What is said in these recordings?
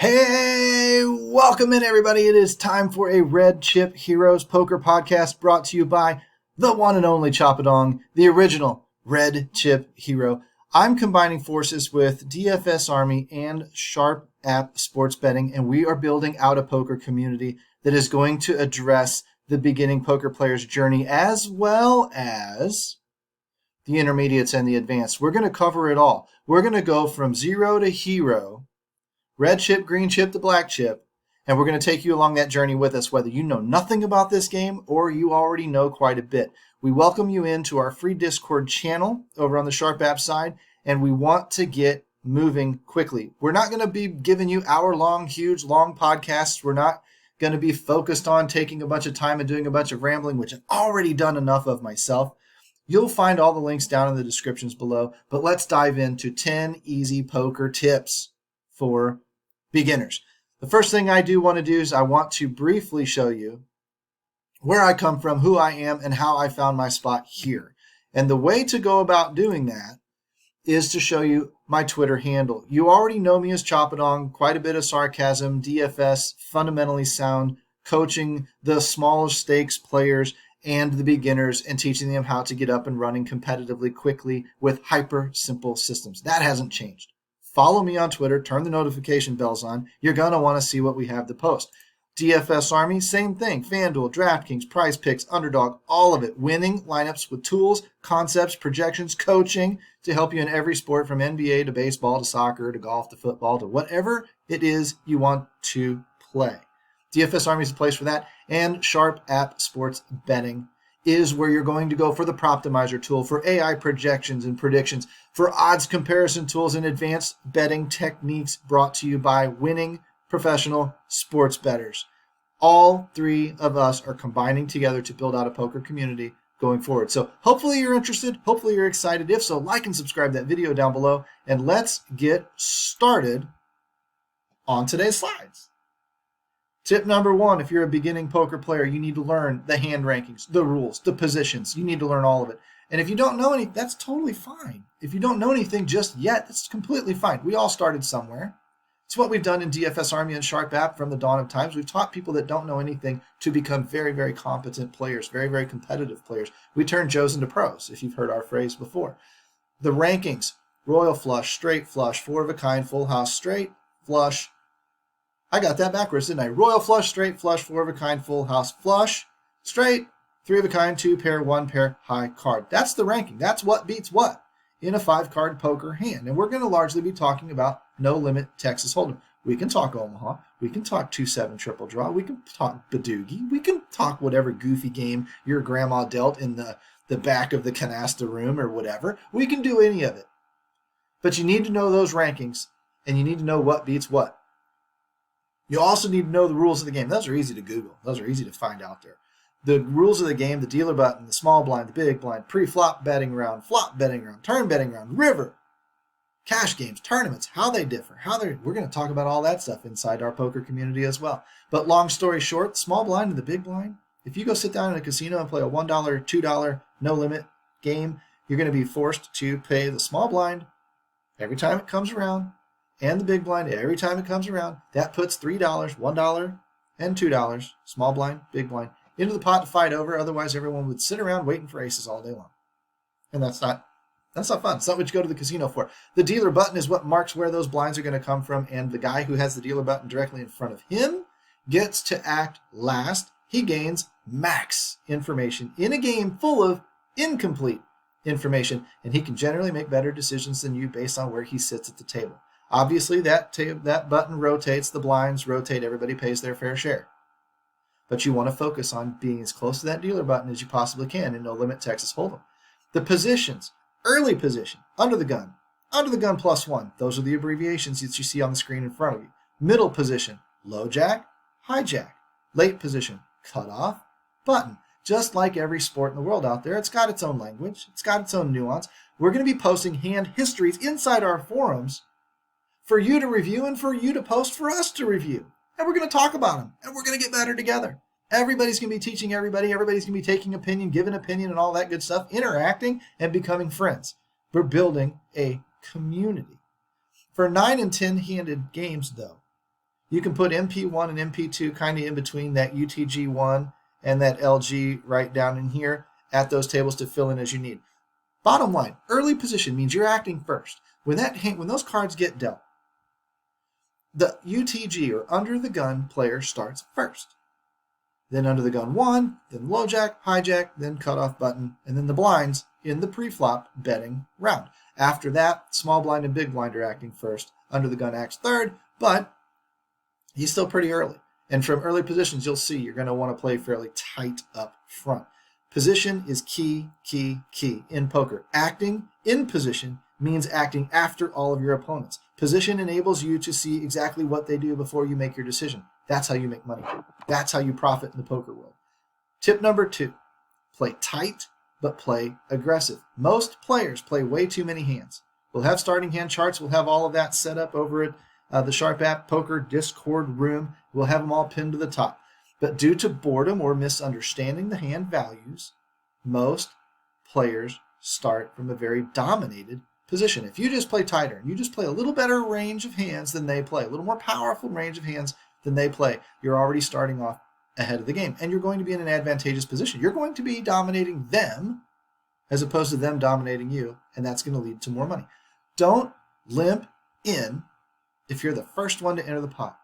Hey, welcome in everybody. It is time for a Red Chip Heroes Poker Podcast brought to you by the one and only Choppadong, the original Red Chip Hero. I'm combining forces with DFS Army and Sharp App Sports Betting, and we are building out a poker community that is going to address the beginning poker player's journey as well as the intermediates and the advanced. We're going to cover it all. We're going to go from zero to hero, red chip, green chip to black chip, and we're going to take you along that journey with us, whether you know nothing about this game or you already know quite a bit. We welcome you into our free Discord channel over on the Sharp App side, and we want to get moving quickly. We're not going to be giving you hour-long, huge, long podcasts. We're not going to be focused on taking a bunch of time and doing a bunch of rambling, which I've already done enough of myself. You'll find all the links down in the descriptions below, but let's dive into 10 easy poker tips for beginners. The first thing I do want to do is I want to briefly show you where I come from, who I am, and how I found my spot here. And the way to go about doing that is to show you my Twitter handle. You already know me as Choppadong, quite a bit of sarcasm, DFS, fundamentally sound, coaching the smaller stakes players and the beginners and teaching them how to get up and running competitively quickly with hyper simple systems. That hasn't changed. Follow me on Twitter, turn the notification bells on. You're going to want to see what we have to post. DFS Army, same thing. FanDuel, DraftKings, Prize Picks, Underdog, all of it. Winning lineups with tools, concepts, projections, coaching to help you in every sport from NBA to baseball to soccer to golf to football to whatever it is you want to play. DFS Army is the place for that. And Sharp App Sports Betting is where you're going to go for the Proptimizer tool, for AI projections and predictions, for odds comparison tools and advanced betting techniques brought to you by winning professional sports bettors. All three of us are combining together to build out a poker community going forward. So hopefully you're interested. Hopefully you're excited. If so, like and subscribe that video down below. And let's get started on today's slides. Tip number one, if you're a beginning poker player, you need to learn the hand rankings, the rules, the positions. You need to learn all of it. And if you don't know anything, that's totally fine. If you don't know anything just yet, that's completely fine. We all started somewhere. It's what we've done in DFS Army and Sharp App from the dawn of times. We've taught people that don't know anything to become very, very competent players, very, very competitive players. We turn Joes into pros, if you've heard our phrase before. The rankings, royal flush, straight flush, four of a kind, full house, straight, flush. I got that backwards, didn't I? Royal flush, straight flush, four of a kind, full house, flush, straight, three of a kind, two pair, one pair, high card. That's the ranking. That's what beats what in a 5-card poker hand. And we're going to largely be talking about no limit Texas Hold'em. We can talk Omaha. We can talk 2-7 triple draw. We can talk Badoogie. We can talk whatever goofy game your grandma dealt in the back of the canasta room or whatever. We can do any of it. But you need to know those rankings, and you need to know what beats what. You also need to know the rules of the game. Those are easy to Google. Those are easy to find out there. The rules of the game, the dealer button, the small blind, the big blind, pre-flop betting round, flop betting round, turn betting round, river, cash games, tournaments, how they differ, we're going to talk about all that stuff inside our poker community as well. But long story short, small blind and the big blind, if you go sit down in a casino and play a $1, $2, no limit game, you're going to be forced to pay the small blind every time it comes around, and the big blind every time it comes around. That puts $3, $1, and $2, small blind, big blind, into the pot to fight over. Otherwise, everyone would sit around waiting for aces all day long. And that's not fun. It's not what you go to the casino for. The dealer button is what marks where those blinds are going to come from, and the guy who has the dealer button directly in front of him gets to act last. He gains max information in a game full of incomplete information, and he can generally make better decisions than you based on where he sits at the table. Obviously, that button rotates, the blinds rotate, everybody pays their fair share. But you want to focus on being as close to that dealer button as you possibly can in No Limit Texas Hold'em. The positions, early position, under the gun +1. Those are the abbreviations that you see on the screen in front of you. Middle position, low jack, high jack. Late position, cut off, button. Just like every sport in the world out there, it's got its own language. It's got its own nuance. We're going to be posting hand histories inside our forums for you to review and for you to post for us to review. And we're going to talk about them, and we're going to get better together. Everybody's going to be teaching everybody. Everybody's going to be taking opinion, giving opinion, and all that good stuff, interacting and becoming friends. We're building a community. For 9 and 10-handed games, though, You can put MP1 and MP2 kind of in between that UTG1 and that LG right down in here at those tables to fill in as you need. Bottom line, early position means you're acting first. When those cards get dealt, the UTG, or under the gun player, starts first. Then under the gun 1, then low jack, hijack, then cutoff button, and then the blinds in the pre-flop betting round. After that, small blind and big blind are acting first. Under the gun acts third, but he's still pretty early. And from early positions, you'll see you're going to want to play fairly tight up front. Position is key in poker. Acting in position means acting after all of your opponents. Position enables you to see exactly what they do before you make your decision. That's how you make money. That's how you profit in the poker world. Tip number 2, play tight, but play aggressive. Most players play way too many hands. We'll have starting hand charts. We'll have all of that set up over at the Sharp App Poker Discord room. We'll have them all pinned to the top. But due to boredom or misunderstanding the hand values, most players start from a very dominated position. If you just play tighter and you just play a little better range of hands than they play, a little more powerful range of hands than they play, you're already starting off ahead of the game, and you're going to be in an advantageous position. You're going to be dominating them as opposed to them dominating you, and that's going to lead to more money. Don't limp in if you're the first one to enter the pot.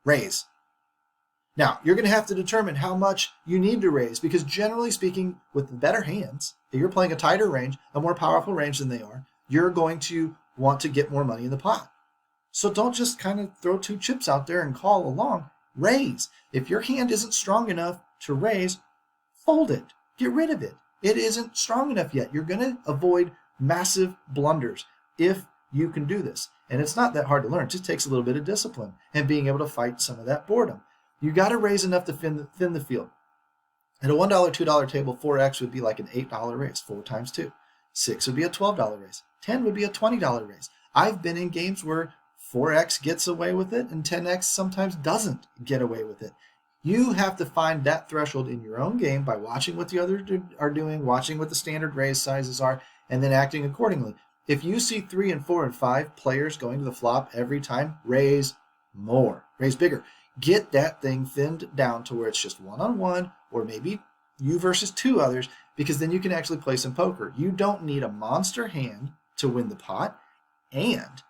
Raise. Now, you're going to have to determine how much you need to raise, because generally speaking, with the better hands, if you're playing a tighter range, a more powerful range than they are, you're going to want to get more money in the pot. So don't just kind of throw 2 chips out there and call along. Raise. If your hand isn't strong enough to raise, fold it. Get rid of it. It isn't strong enough yet. You're going to avoid massive blunders if you can do this. And it's not that hard to learn. It just takes a little bit of discipline and being able to fight some of that boredom. You got to raise enough to thin the field. At a $1, $2 table, 4x would be like an $8 raise, 4 times 2. 6 would be a $12 raise. 10 would be a $20 raise. I've been in games where 4x gets away with it and 10x sometimes doesn't get away with it. You have to find that threshold in your own game by watching what the others are doing, watching what the standard raise sizes are, and then acting accordingly. If you see 3 and 4 and 5 players going to the flop every time, raise more, raise bigger. Get that thing thinned down to where it's just one-on-one, or maybe you versus 2 others, because then you can actually play some poker. You don't need a monster hand to win the pot, and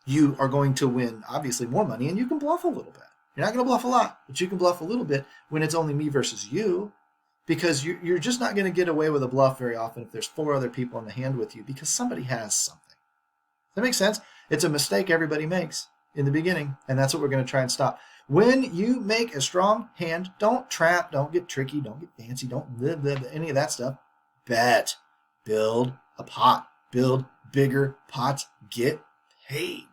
you are going to win, obviously, more money, and you can bluff a little bit. You're not going to bluff a lot, but you can bluff a little bit when it's only me versus you, because you're just not going to get away with a bluff very often if there's 4 other people in the hand with you, because somebody has something. Does that make sense? It's a mistake everybody makes in the beginning, and that's what we're going to try and stop. When you make a strong hand, don't trap, don't get tricky, don't get fancy, don't live any of that stuff. Bet. Build a pot. Build bigger pots. Get paid.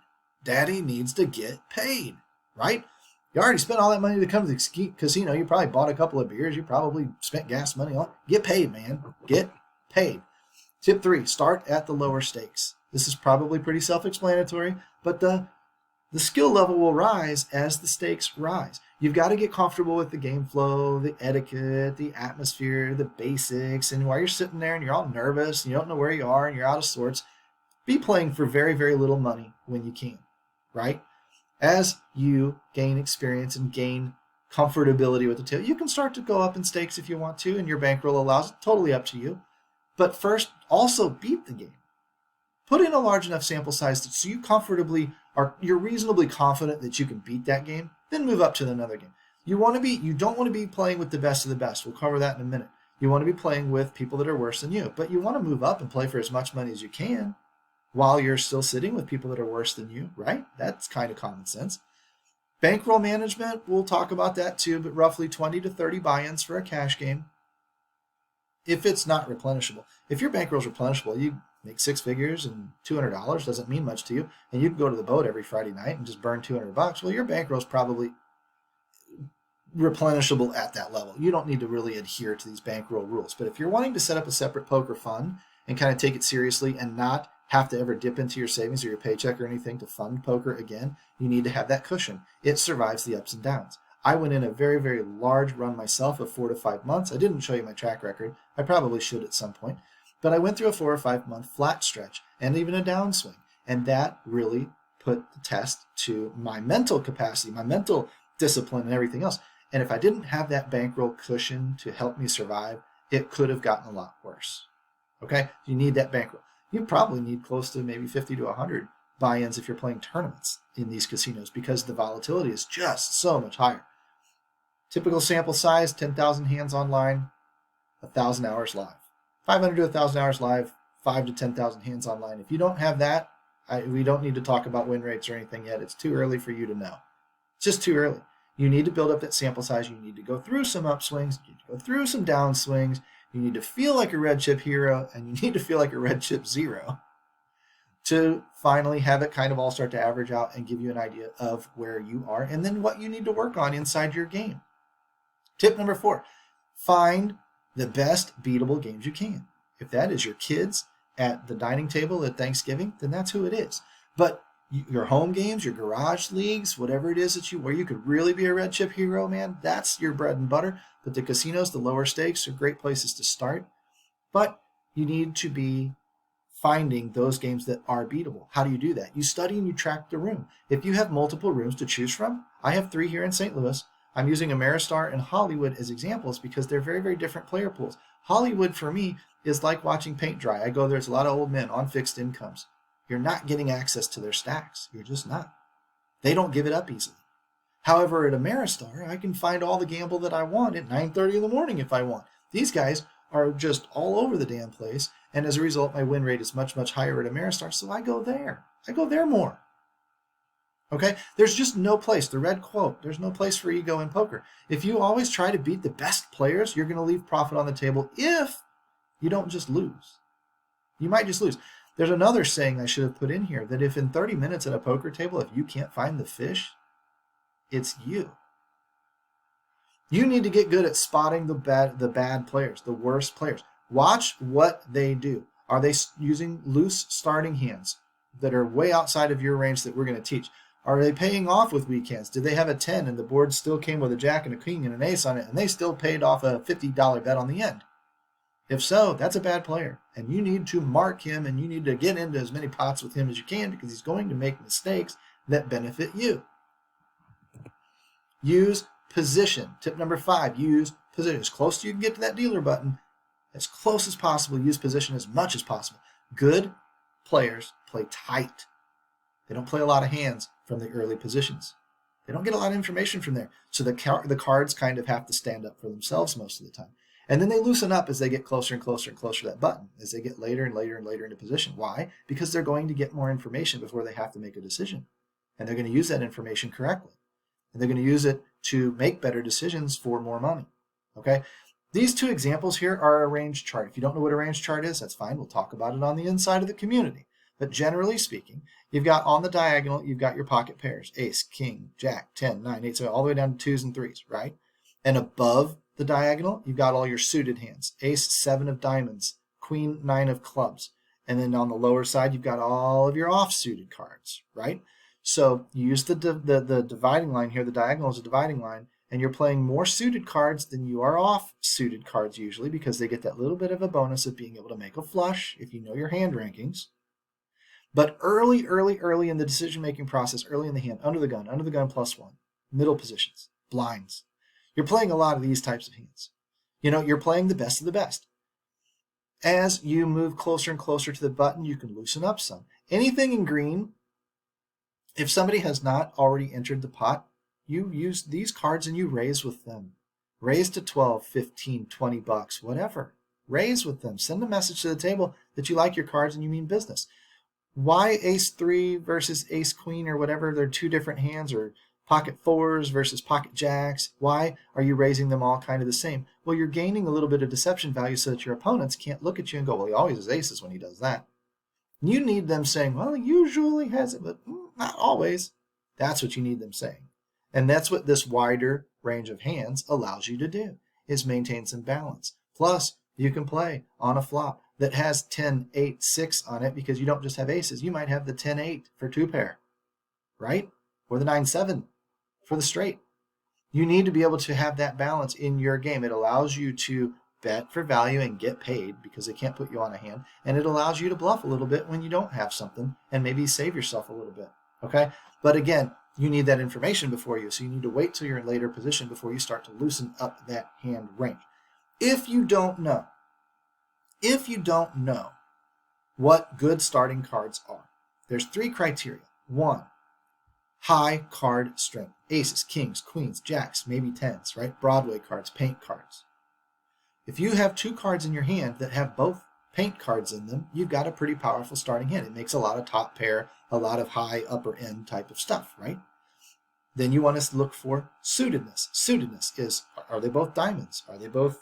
Daddy needs to get paid, right? You already spent all that money to come to the casino. You probably bought a couple of beers. You probably spent gas money on. Get paid, man. Get paid. Tip 3, start at the lower stakes. This is probably pretty self-explanatory, but the skill level will rise as the stakes rise. You've got to get comfortable with the game flow, the etiquette, the atmosphere, the basics, and while you're sitting there and you're all nervous and you don't know where you are and you're out of sorts, be playing for very, very little money when you can, right? As you gain experience and gain comfortability with the table, you can start to go up in stakes if you want to, and your bankroll allows it. Totally up to you. But first, also beat the game. Put in a large enough sample size so you're reasonably confident that you can beat that game, then move up to another game. You don't want to be playing with the best of the best. We'll cover that in a minute. You want to be playing with people that are worse than you, but you want to move up and play for as much money as you can while you're still sitting with people that are worse than you, right? That's kind of common sense. Bankroll management, we'll talk about that too, but roughly 20 to 30 buy-ins for a cash game if it's not replenishable. If your bankroll's replenishable, you make 6 figures and $200 doesn't mean much to you, and you can go to the boat every Friday night and just burn $200. Well, your bankroll's probably replenishable at that level. You don't need to really adhere to these bankroll rules. But if you're wanting to set up a separate poker fund and kind of take it seriously and not have to ever dip into your savings or your paycheck or anything to fund poker again, you need to have that cushion. It survives the ups and downs. I went in a very, very large run myself of 4 to 5 months. I didn't show you my track record. I probably should at some point. But I went through a 4 or 5 month flat stretch and even a downswing. And that really put the test to my mental capacity, my mental discipline, and everything else. And if I didn't have that bankroll cushion to help me survive, it could have gotten a lot worse. Okay? You need that bankroll. You probably need close to maybe 50 to 100 buy-ins if you're playing tournaments in these casinos because the volatility is just so much higher. Typical sample size, 10,000 hands online, 1,000 hours live. 500 to 1,000 hours live, 5 to 10,000 hands online. If you don't have that, we don't need to talk about win rates or anything yet. It's too early for you to know. It's just too early. You need to build up that sample size. You need to go through some upswings. You need to go through some downswings. You need to feel like a red chip hero, and you need to feel like a red chip zero to finally have it kind of all start to average out and give you an idea of where you are and then what you need to work on inside your game. Tip number 4, find the best beatable games you can. If that is your kids at the dining table at Thanksgiving, then that's who it is. But your home games, your garage leagues, whatever it is that where you could really be a red chip hero, man, that's your bread and butter. But the casinos, the lower stakes, are great places to start. But you need to be finding those games that are beatable. How do you do that? You study and you track the room. If you have multiple rooms to choose from, I have 3 here in St. Louis. I'm using Ameristar and Hollywood as examples because they're very, very different player pools. Hollywood, for me, is like watching paint dry. I go there's a lot of old men on fixed incomes. You're not getting access to their stacks. You're just not. They don't give it up easily. However, at Ameristar, I can find all the gamble that I want at 9:30 in the morning if I want. These guys are just all over the damn place, and as a result, my win rate is much, much higher at Ameristar, so I go there. I go there more. Okay? There's just no place. The red quote, there's no place for ego in poker. If you always try to beat the best players, you're going to leave profit on the table if you don't just lose. You might just lose. There's another saying I should have put in here, that if in 30 minutes at a poker table, if you can't find the fish, it's you. You need to get good at spotting the bad players, the worst players. Watch what they do. Are they using loose starting hands that are way outside of your range that we're going to teach? Are they paying off with weak hands? Did they have a 10 and the board still came with a jack and a king and an ace on it, and they still paid off a $50 bet on the end? If so, that's a bad player, and you need to mark him, and you need to get into as many pots with him as you can because he's going to make mistakes that benefit you. Use position. Tip number 5, use position. As close as you can get to that dealer button, as close as possible, use position as much as possible. Good players play tight. They don't play a lot of hands from the early positions. They don't get a lot of information from there. So the cards kind of have to stand up for themselves most of the time. And then they loosen up as they get closer and closer and closer to that button, as they get later and later and later into position. Why? Because they're going to get more information before they have to make a decision. And they're going to use that information correctly. And they're going to use it to make better decisions for more money. Okay? These 2 examples here are a range chart. If you don't know what a range chart is, that's fine. We'll talk about it on the inside of the community. But generally speaking, you've got on the diagonal, you've got your pocket pairs, ace, king, jack, 10, 9, 8, so all the way down to 2s and 3s, right? And above the diagonal, you've got all your suited hands, ace, 7 of diamonds, queen, 9 of clubs. And then on the lower side, you've got all of your off-suited cards, right? So you use the dividing line here. The diagonal is a dividing line, and you're playing more suited cards than you are off-suited cards usually because they get that little bit of a bonus of being able to make a flush if you know your hand rankings. But early in the decision-making process, early in the hand, under the gun +1, middle positions, blinds. You're playing a lot of these types of hands. You know, you're playing the best of the best. As you move closer and closer to the button, you can loosen up some. Anything in green, if somebody has not already entered the pot, you use these cards and you raise with them. Raise to 12, 15, 20 bucks, whatever. Raise with them. Send a message to the table that you like your cards and you mean business. Why ace 3 versus ace queen or whatever? They're 2 different hands, or pocket 4s versus pocket jacks. Why are you raising them all kind of the same? Well, you're gaining a little bit of deception value so that your opponents can't look at you and go, well, he always has aces when he does that. You need them saying, well, he usually has it, but not always. That's what you need them saying. And that's what this wider range of hands allows you to do, is maintain some balance. Plus, you can play on a flop that has 10, 8, 6 on it because you don't just have aces. You might have the 10, 8 for 2 pair, right? Or the 9, 7 for the straight. You need to be able to have that balance in your game. It allows you to bet for value and get paid because they can't put you on a hand. And it allows you to bluff a little bit when you don't have something and maybe save yourself a little bit. Okay? But again, you need that information before you, so you need to wait till you're in later position before you start to loosen up that hand range. If you don't know what good starting cards are, there's 3 criteria. 1, high card strength. Aces, kings, queens, jacks, maybe 10s, right? Broadway cards, paint cards. If you have 2 cards in your hand that have both paint cards in them, you've got a pretty powerful starting hand. It makes a lot of top pair, a lot of high upper end type of stuff, right? Then you want to look for suitedness. Suitedness is, are they both diamonds? Are they both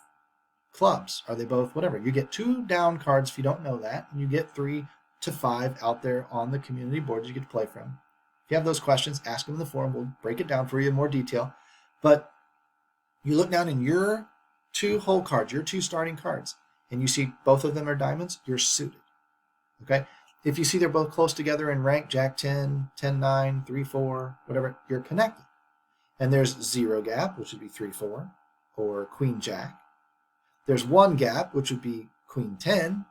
clubs? Are they both whatever? You get 2 down cards if you don't know that, and you get 3 to 5 out there on the community board you get to play from. If you have those questions, ask them in the forum. We'll break it down for you in more detail. But you look down in your 2 hole cards, your 2 starting cards, and you see both of them are diamonds, you're suited. Okay? If you see they're both close together in rank, Jack 10, 10 9, 3 4, whatever, you're connected. And there's 0 gap, which would be 3 4, or Queen Jack. There's 1 gap, which would be Queen 10.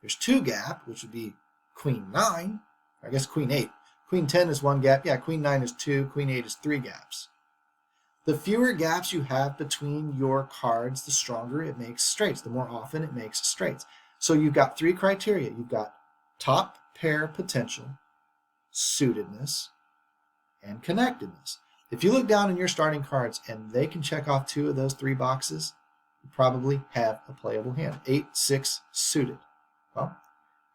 There's 2 gap, which would be Queen 9. I guess Queen 8. Queen 10 is 1 gap. Yeah, Queen 9 is 2. Queen 8 is 3 gaps. The fewer gaps you have between your cards, the stronger it makes straights. The more often it makes straights. So you've got 3 criteria. You've got top pair potential, suitedness, and connectedness. If you look down in your starting cards and they can check off 2 of those 3 boxes, you probably have a playable hand. 8, 6, suited. Well,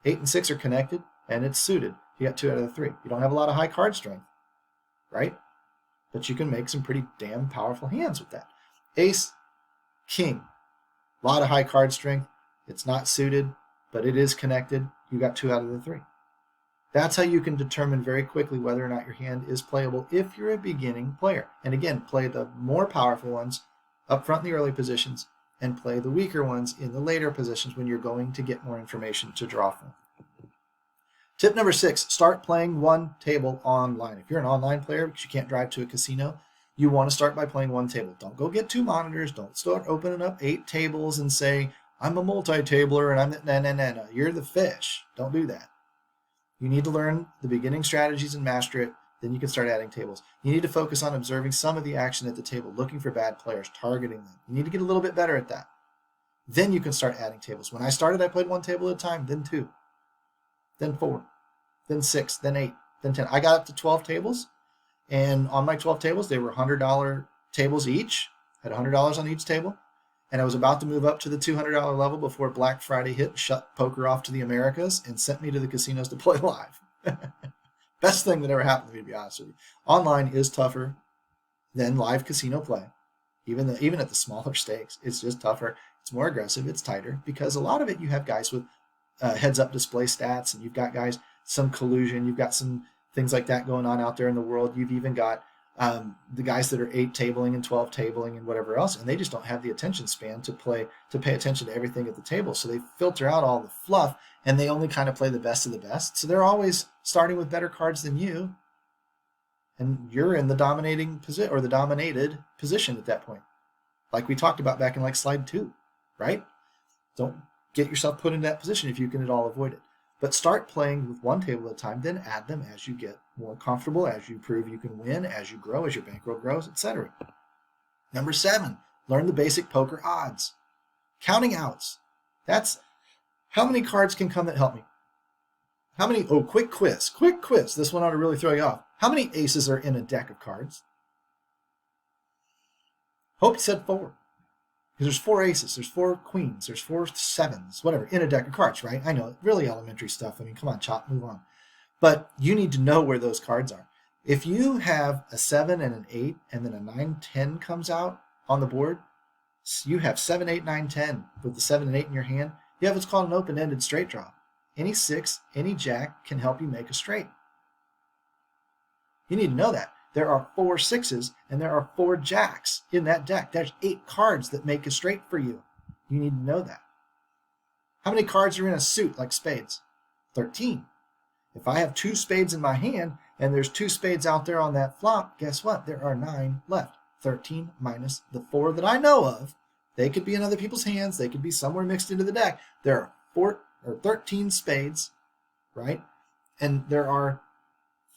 8 and 6 are connected, and it's suited. You got 2 out of the 3. You don't have a lot of high card strength, right? But you can make some pretty damn powerful hands with that. Ace, king. A lot of high card strength. It's not suited, but it is connected. You got 2 out of the 3. That's how you can determine very quickly whether or not your hand is playable if you're a beginning player. And again, play the more powerful ones up front in the early positions and play the weaker ones in the later positions when you're going to get more information to draw from. Tip number 6, start playing one table online. If you're an online player because you can't drive to a casino, you want to start by playing one table. Don't go get 2 monitors. Don't start opening up 8 tables and say, I'm a multi-tabler and I'm the, no. You're the fish. Don't do that. You need to learn the beginning strategies and master it. Then you can start adding tables. You need to focus on observing some of the action at the table, looking for bad players, targeting them. You need to get a little bit better at that. Then you can start adding tables. When I started, I played 1 table at a time, then 2, then 4, then 6, then 8, then 10. I got up to 12 tables, and on my 12 tables, they were $100 tables each. I had $100 on each table, and I was about to move up to the $200 level before Black Friday hit, shut poker off to the Americas, and sent me to the casinos to play live. Best thing that ever happened to me, to be honest with you. Online is tougher than live casino play, even at the smaller stakes. It's just tougher. It's more aggressive. It's tighter because a lot of it you have guys with heads-up display stats, and you've got guys, some collusion. You've got some things like that going on out there in the world. You've even got the guys that are 8 tabling and 12 tabling and whatever else, and they just don't have the attention span to pay attention to everything at the table. So they filter out all the fluff, and they only kind of play the best of the best. So they're always starting with better cards than you, and you're in the dominating position or the dominated position at that point, like we talked about back in like slide 2, right? Don't get yourself put in that position if you can at all avoid it. But start playing with 1 table at a time, then add them as you get more comfortable, as you prove you can win, as you grow, as your bankroll grows, etc. Number 7, learn the basic poker odds. Counting outs. That's how many cards can come that help me. How many, quick quiz. This one ought to really throw you off. How many aces are in a deck of cards? Hope you said 4. Because there's 4 aces, there's 4 queens, there's 4 sevens, whatever, in a deck of cards, right? I know, really elementary stuff. I mean, come on, chop, move on. But you need to know where those cards are. If you have a 7 and an 8, and then a 9, 10 comes out on the board, you have 7, 8, 9, 10 with the 7 and 8 in your hand. You have what's called an open-ended straight draw. Any 6, any jack can help you make a straight. You need to know that. There are 4 6s and there are 4 jacks in that deck. There's 8 cards that make a straight for you. You need to know that. How many cards are in a suit like spades? 13. If I have 2 spades in my hand and there's 2 spades out there on that flop, guess what? There are 9 left. 13 minus the 4 that I know of. They could be in other people's hands. They could be somewhere mixed into the deck. There are 13 spades, right? And there are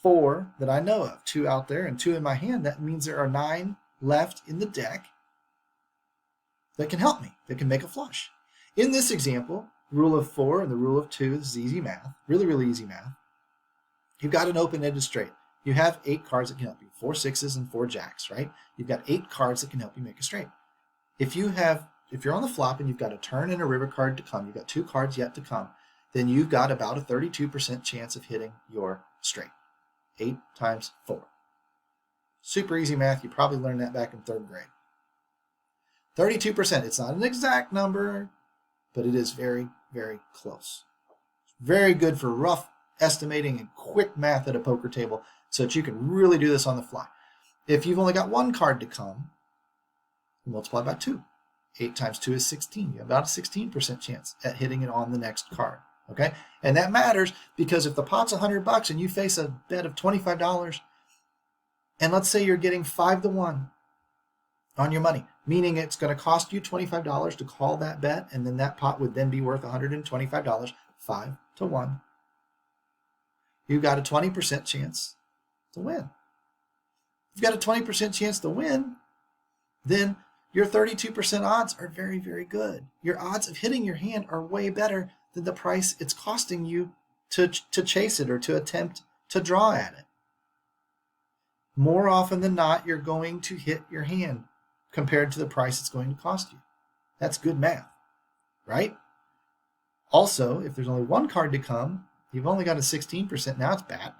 4 that I know of, 2 out there and 2 in my hand. That means there are 9 left in the deck that can help me, that can make a flush. In this example, rule of 4 and the rule of 2, this is easy math, really, really easy math. You've got an open-ended straight. You have 8 cards that can help you, 4 sixes and 4 jacks, right? You've got 8 cards that can help you make a straight. If you're on the flop and you've got a turn and a river card to come, you've got 2 cards yet to come, then you've got about a 32% chance of hitting your straight. 8 times 4. Super easy math. You probably learned that back in 3rd grade. 32%. It's not an exact number, but it is very, very close. Very good for rough estimating and quick math at a poker table so that you can really do this on the fly. If you've only got 1 card to come, multiply by 2. 8 times 2 is 16. You have about a 16% chance at hitting it on the next card. Okay? And that matters because if the pot's $100 and you face a bet of $25, and let's say you're getting 5-1 on your money, meaning it's going to cost you $25 to call that bet, and then that pot would then be worth $125, 5-1. You've got a 20% chance to win. If you've got a 20% chance to win, then your 32% odds are very, very good. Your odds of hitting your hand are way better than the price it's costing you to chase it or to attempt to draw at it. More often than not, you're going to hit your hand compared to the price it's going to cost you. That's good math, right? Also, if there's only 1 card to come, you've only got a 16%. Now it's bad math.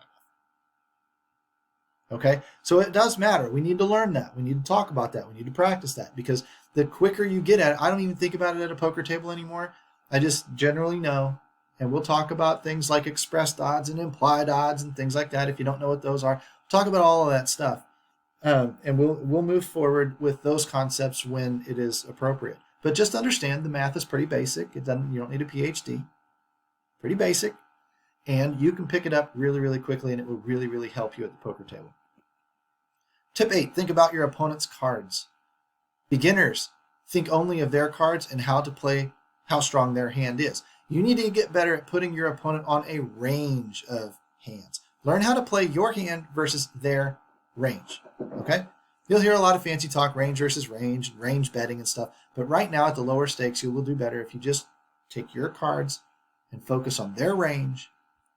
Okay, so it does matter. We need to learn that. We need to talk about that. We need to practice that because the quicker you get at it, I don't even think about it at a poker table anymore. I just generally know, and we'll talk about things like expressed odds and implied odds and things like that. If you don't know what those are, we'll talk about all of that stuff, and we'll move forward with those concepts when it is appropriate. But just understand the math is pretty basic. You don't need a PhD. Pretty basic. And you can pick it up really, really quickly, and it will really, really help you at the poker table. Tip 8, think about your opponent's cards. Beginners think only of their cards and how to play, how strong their hand is. You need to get better at putting your opponent on a range of hands. Learn how to play your hand versus their range, okay? You'll hear a lot of fancy talk, range versus range betting and stuff. But right now at the lower stakes, you will do better if you just take your cards and focus on their range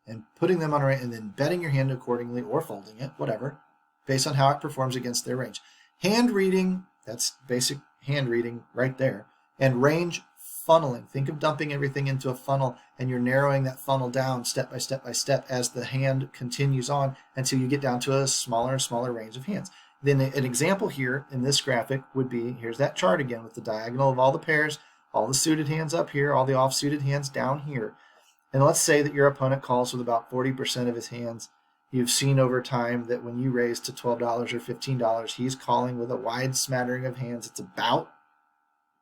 and putting them on a range and then betting your hand accordingly or folding it, whatever, based on how it performs against their range. Hand reading, that's basic hand reading right there. And range funneling. Think of dumping everything into a funnel and you're narrowing that funnel down step by step by step as the hand continues on until you get down to a smaller and smaller range of hands. Then an example here in this graphic would be, here's that chart again with the diagonal of all the pairs, all the suited hands up here, all the off-suited hands down here. And let's say that your opponent calls with about 40% of his hands. You've seen over time that when you raise to $12 or $15, he's calling with a wide smattering of hands. It's about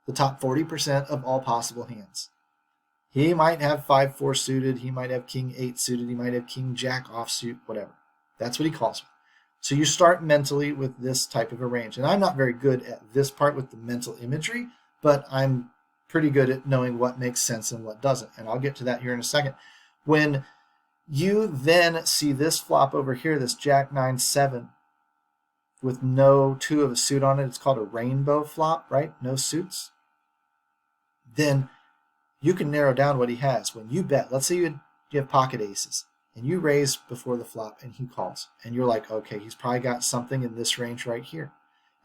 the top 40% of all possible hands. He might have 5-4 suited, he might have King 8 suited, he might have King Jack offsuit, whatever. That's what he calls with. So you start mentally with this type of a range. And I'm not very good at this part with the mental imagery, but I'm pretty good at knowing what makes sense and what doesn't. And I'll get to that here in a second. When you then see this flop over here, this Jack 9-7 with no 2 of a suit on it, it's called a rainbow flop, right? No suits. Then you can narrow down what he has. When you bet, let's say you have pocket aces and you raise before the flop and he calls and you're like, okay, he's probably got something in this range right here.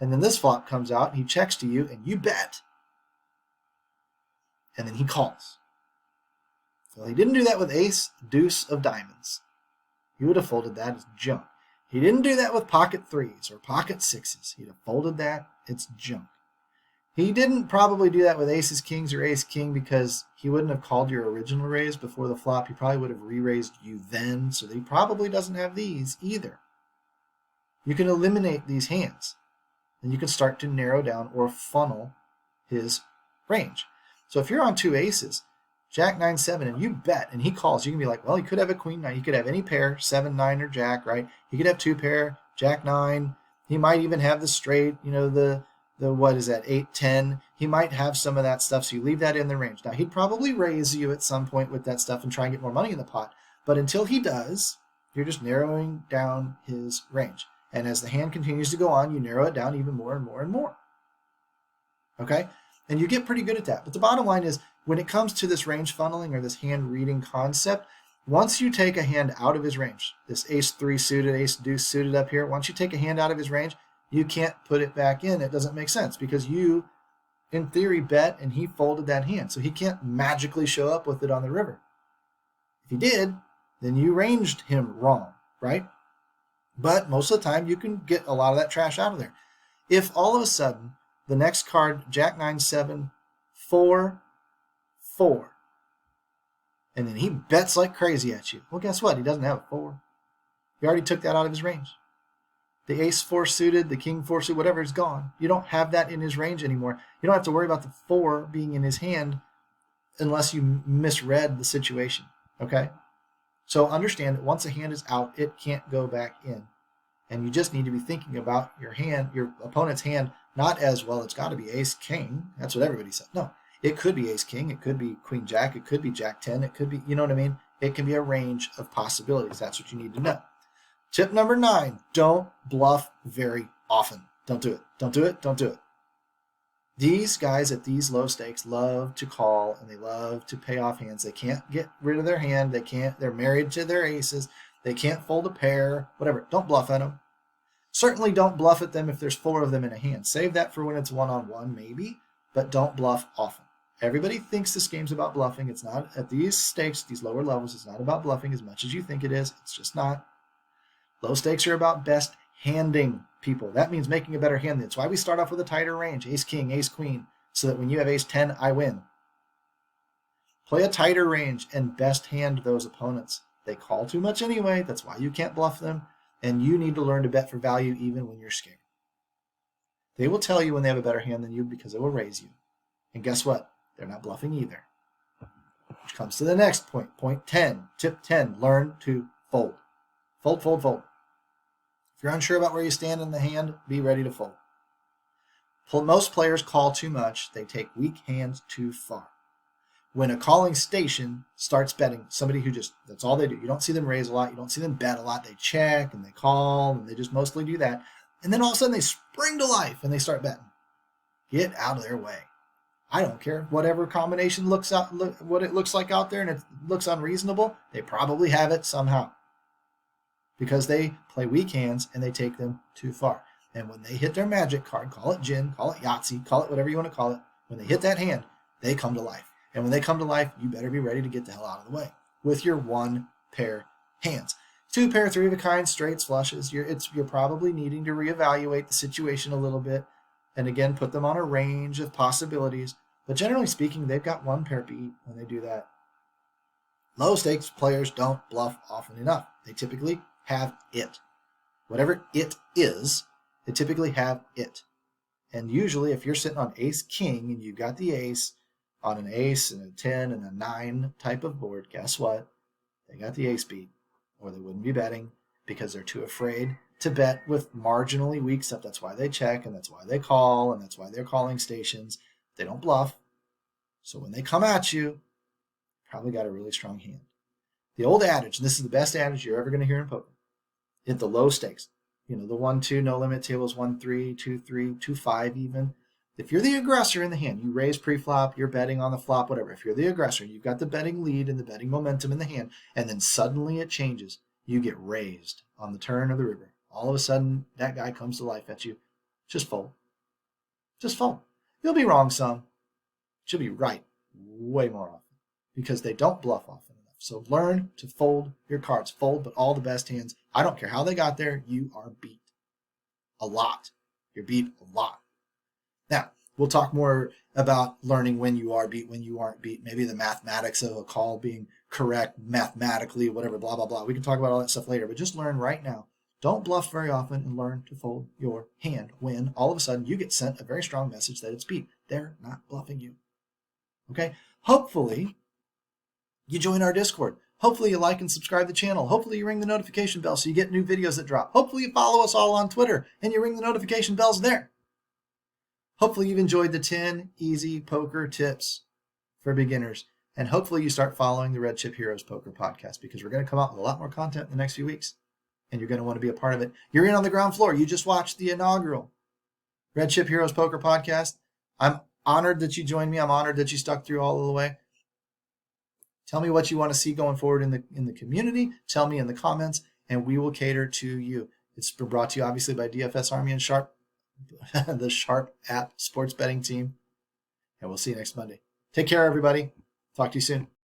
And then this flop comes out and he checks to you and you bet. And then he calls. Well, he didn't do that with ace, deuce of diamonds. He would have folded that as junk. He didn't do that with pocket 3s or pocket 6s. He'd have folded that. It's junk. He didn't probably do that with aces, kings, or ace, king because he wouldn't have called your original raise before the flop. He probably would have re-raised you then, so he probably doesn't have these either. You can eliminate these hands, and you can start to narrow down or funnel his range. So if you're on 2 aces, Jack 9-7, and you bet, and he calls, you can be like, well, he could have a queen 9. He could have any pair, 7, 9, or jack, right? He could have 2 pair, Jack 9. He might even have the straight, the what is that, 8, 10. He might have some of that stuff, so you leave that in the range. Now, he'd probably raise you at some point with that stuff and try and get more money in the pot. But until he does, You're just narrowing down his range. And as the hand continues to go on, you narrow it down even more and more and more. Okay? And you get pretty good at that. But the bottom line is, when it comes to this range funneling or this hand reading concept, once you take a hand out of his range, this ace-3 suited, ace-deuce suited up here, once you take a hand out of his range, you can't put it back in. It doesn't make sense because you, in theory, bet and he folded that hand. So he can't magically show up with it on the river. If he did, then you ranged him wrong, right? But most of the time, you can get a lot of that trash out of there. If all of a sudden, the next card, Jack 9-7, 4, 4, and then he bets like crazy at you. Well, guess what? He doesn't have a 4. He already took that out of his range. The ace-4 suited, the king-4 suited, whatever is gone. You don't have that in his range anymore. You don't have to worry about the 4 being in his hand unless you misread the situation, okay? So understand that once a hand is out, it can't go back in. And you just need to be thinking about your hand, your opponent's hand, not as, well, it's got to be ace-king. That's what everybody says. No, it could be ace-king. It could be queen-jack. It could be jack-10. It could be, you know what I mean? It can be a range of possibilities. That's what you need to know. Tip number 9, don't bluff very often. Don't do it. Don't do it. Don't do it. These guys at these low stakes love to call and they love to pay off hands. They can't get rid of their hand. They're married to their aces. They can't fold a pair, whatever. Don't bluff at them. Certainly don't bluff at them if there's 4 of them in a hand. Save that for when it's one-on-one maybe, but don't bluff often. Everybody thinks this game's about bluffing. It's not. At these stakes, these lower levels, it's not about bluffing as much as you think it is. It's just not. Low stakes are about best handing people. That means making a better hand. That's why we start off with a tighter range, ace-king, ace-queen, so that when you have ace-10, I win. Play a tighter range and best hand those opponents. They call too much anyway. That's why you can't bluff them, and you need to learn to bet for value even when you're scared. They will tell you when they have a better hand than you because it will raise you. And guess what? They're not bluffing either. Which comes to the next point. Point 10. Tip 10. Learn to fold. Fold, fold, fold. If you're unsure about where you stand in the hand, be ready to fold. Most players call too much. They take weak hands too far. When a calling station starts betting, somebody who just, that's all they do. You don't see them raise a lot. You don't see them bet a lot. They check and they call and they just mostly do that. And then all of a sudden they spring to life and they start betting. Get out of their way. I don't care. Whatever combination what it looks like out there and it looks unreasonable, they probably have it somehow. Because they play weak hands and they take them too far. And when they hit their magic card, call it gin, call it Yahtzee, call it whatever you want to call it, when they hit that hand, they come to life. And when they come to life, you better be ready to get the hell out of the way with your 1 pair hands. 2 pair, 3 of a kind, straights, flushes. You're probably needing to reevaluate the situation a little bit and again put them on a range of possibilities. But generally speaking, they've got 1 pair beat when they do that. Low stakes players don't bluff often enough. They typically have it. Whatever it is, they typically have it. And usually if you're sitting on ace-king and you've got the ace on an ace and a 10 and a 9 type of board, guess what? They got the ace beat, or they wouldn't be betting because they're too afraid to bet with marginally weak stuff. That's why they check, and that's why they call, and that's why they're calling stations. They don't bluff. So when they come at you, probably got a really strong hand. The old adage, and this is the best adage you're ever going to hear in poker, at the low stakes, the 1-2 no limit tables, 1-3, 2-3, 2-5 even. If you're the aggressor in the hand, you raise pre-flop, you're betting on the flop, whatever. If you're the aggressor, you've got the betting lead and the betting momentum in the hand, and then suddenly it changes. You get raised on the turn of the river. All of a sudden, that guy comes to life at you. Just fold. Just fold. You'll be wrong some. But you'll be right way more often because they don't bluff often enough. So learn to fold your cards. Fold, but all the best hands. I don't care how they got there. You are beat. A lot. You're beat a lot. Now, we'll talk more about learning when you are beat, when you aren't beat, maybe the mathematics of a call being correct mathematically, whatever, blah, blah, blah. We can talk about all that stuff later, but just learn right now. Don't bluff very often and learn to fold your hand when all of a sudden you get sent a very strong message that it's beat. They're not bluffing you. Okay? Hopefully, you join our Discord. Hopefully, you like and subscribe to the channel. Hopefully, you ring the notification bell so you get new videos that drop. Hopefully, you follow us all on Twitter and you ring the notification bells there. Hopefully, you've enjoyed the 10 easy poker tips for beginners. And hopefully you start following the Red Chip Heroes Poker Podcast, because we're going to come out with a lot more content in the next few weeks. And you're going to want to be a part of it. You're in on the ground floor. You just watched the inaugural Red Chip Heroes Poker Podcast. I'm honored that you joined me. I'm honored that you stuck through all of the way. Tell me what you want to see going forward in the community. Tell me in the comments, and we will cater to you. It's been brought to you obviously by DFS Army and Sharp, the Sharp app sports betting team. And we'll see you next Monday. Take care, everybody. Talk to you soon.